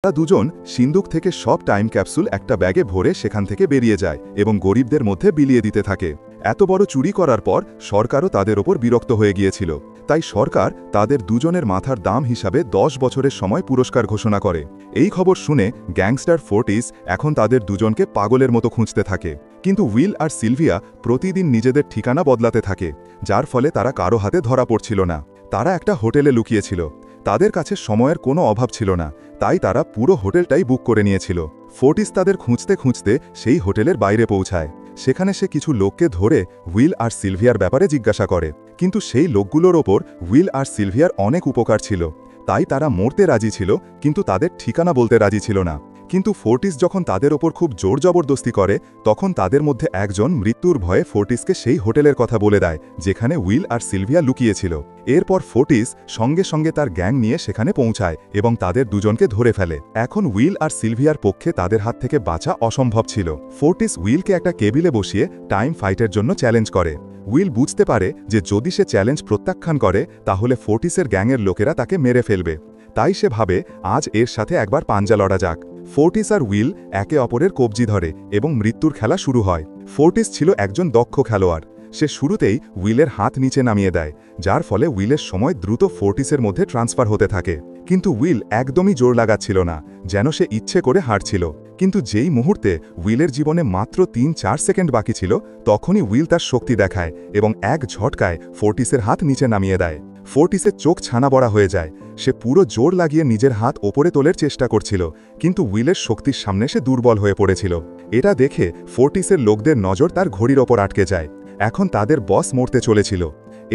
তারা দুজন সিন্দুক থেকে সব টাইম ক্যাপসুল একটা ব্যাগে ভরে সেখান থেকে বেরিয়ে যায় এবং গরিবদের মধ্যে বিলিয়ে দিতে থাকে। এত বড় চুরি করার পর সরকারও তাদের ওপর বিরক্ত হয়ে গিয়েছিল, তাই সরকার তাদের দুজনের মাথার দাম হিসাবে 10 বছরের সময় পুরস্কার ঘোষণা করে। এই খবর শুনে গ্যাংস্টার ফোর্টিস এখন তাদের দুজনকে পাগলের মতো খুঁজতে থাকে, কিন্তু উইল আর সিলভিয়া প্রতিদিন নিজেদের ঠিকানা বদলাতে থাকে, যার ফলে তারা কারো হাতে ধরা পড়ছিল না। তারা একটা হোটেলে লুকিয়েছিল, তাদের কাছে সময়ের কোনো অভাব ছিল না, তাই তারা পুরো হোটেলটাই বুক করে নিয়েছিল। ফোর্টিস তাদের খুঁজতে খুঁজতে সেই হোটেলের বাইরে পৌঁছায়। সেখানে সে কিছু লোককে ধরে উইল আর সিলভিয়ার ব্যাপারে জিজ্ঞাসা করে, কিন্তু সেই লোকগুলোর ওপর উইল আর সিলভিয়ার অনেক উপকার ছিল, তাই তারা মরতে রাজি ছিল, কিন্তু তাদের ঠিকানা বলতে রাজি ছিল না। কিন্তু ফোর্টিস যখন তাদের ওপর খুব জোর জবরদস্তি করে, তখন তাদের মধ্যে একজন মৃত্যুর ভয়ে ফোর্টিসকে সেই হোটেলের কথা বলে দেয় যেখানে উইল আর সিলভিয়া লুকিয়েছিল। এরপর ফোর্টিস সঙ্গে সঙ্গে তার গ্যাং নিয়ে সেখানে পৌঁছায় এবং তাদের দুজনকে ধরে ফেলে। এখন উইল আর সিলভিয়ার পক্ষে তাদের হাত থেকে বাঁচা অসম্ভব ছিল। ফোর্টিস উইলকে একটা কেবিলে বসিয়ে টাইম ফাইটের জন্য চ্যালেঞ্জ করে। উইল বুঝতে পারে যে যদি সে চ্যালেঞ্জ প্রত্যাখ্যান করে তাহলে ফোর্টিসের গ্যাংয়ের লোকেরা তাকে মেরে ফেলবে, তাই সে ভাবে আজ এর সাথে একবার পাঞ্জা লড়া যাক। ফোর্টিস আর উইল একে অপরের কবজি ধরে এবং মৃত্যুর খেলা শুরু হয়। ফোর্টিস ছিল একজন দক্ষ খেলোয়াড়। সে শুরুতেই উইলের হাত নিচে নামিয়ে দেয়, যার ফলে উইলের সময় দ্রুত ফোর্টিসের মধ্যে ট্রান্সফার হতে থাকে। কিন্তু উইল একদমই জোর লাগাচ্ছিল না, যেন সে ইচ্ছে করে হারছিল। কিন্তু যেই মুহূর্তে উইলের জীবনে মাত্র 3-4 সেকেন্ড বাকি ছিল, তখনই উইল তার শক্তি দেখায় এবং এক ঝটকায় ফোর্টিসের হাত নিচে নামিয়ে দেয়। ফোর্টিসের চোখ ছানা বড়া হয়ে যায়। সে পুরো জোর লাগিয়ে নিজের হাত ওপরে তোলার চেষ্টা করছিল, কিন্তু উইলের শক্তির সামনে সে দুর্বল হয়ে পড়েছিল। এটা দেখে ফোর্টিসের লোকদের নজর তার ঘড়ির ওপর আটকে যায়। এখন তাদের বস মরতে চলেছিল।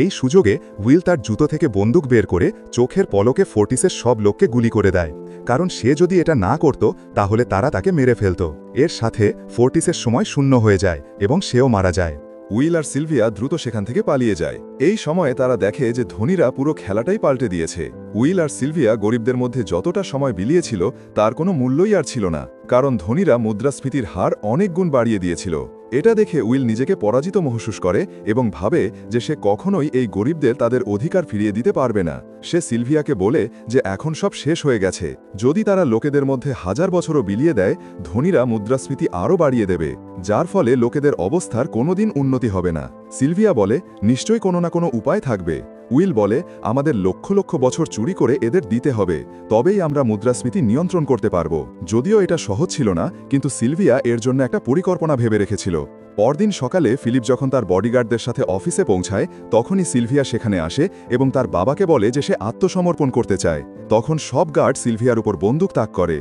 এই সুযোগে উইল তার জুতো থেকে বন্দুক বের করে চোখের পলকে ফোর্টিসের সব লোককে গুলি করে দেয়, কারণ সে যদি এটা না করত তাহলে তারা তাকে মেরে ফেলত। এর সাথে ফোর্টিসের সময় শূন্য হয়ে যায় এবং সেও মারা যায়। উইল আর সিলভিয়া দ্রুত সেখান থেকে পালিয়ে যায়। এই সময়ে তারা দেখে যে ধনীরা পুরো খেলাটাই পাল্টে দিয়েছে। উইল আর সিলভিয়া গরিবদের মধ্যে যতটা সময় বিলিয়েছিল তার কোনো মূল্যই আর ছিল না, কারণ ধনীরা মুদ্রাস্ফীতির হার অনেক গুণ বাড়িয়ে দিয়েছিল। এটা দেখে উইল নিজেকে পরাজিত মহসুস করে এবং ভাবে যে সে কখনোই এই গরিবদের তাদের অধিকার ফিরিয়ে দিতে পারবে না। সে সিলভিয়াকে বলে যে এখন সব শেষ হয়ে গেছে, যদি তারা লোকেদের মধ্যে 1000 বছরও বিলিয়ে দেয়, ধনীরা মুদ্রাস্ফীতি আরও বাড়িয়ে দেবে, যার ফলে লোকেদের অবস্থার কোনোদিন উন্নতি হবে না। সিলভিয়া বলে নিশ্চয়ই কোনো না কোনো উপায় থাকবে। উইল বলে আমাদের লক্ষ লক্ষ বছর চুরি করে এদের দিতে হবে, তবেই আমরা মুদ্রাস্ফীতি নিয়ন্ত্রণ করতে পারব। যদিও এটা সহজ ছিল না, কিন্তু সিলভিয়া এর জন্য একটা পরিকল্পনা ভেবে রেখেছিল। পরদিন সকালে ফিলিপ যখন তার বডিগার্ডদের সাথে অফিসে পৌঁছায়, তখনই সিলভিয়া সেখানে আসে এবং তার বাবাকে বলে যে সে আত্মসমর্পণ করতে চায়। তখন সব গার্ড সিলভিয়ার উপর বন্দুক তাক করে।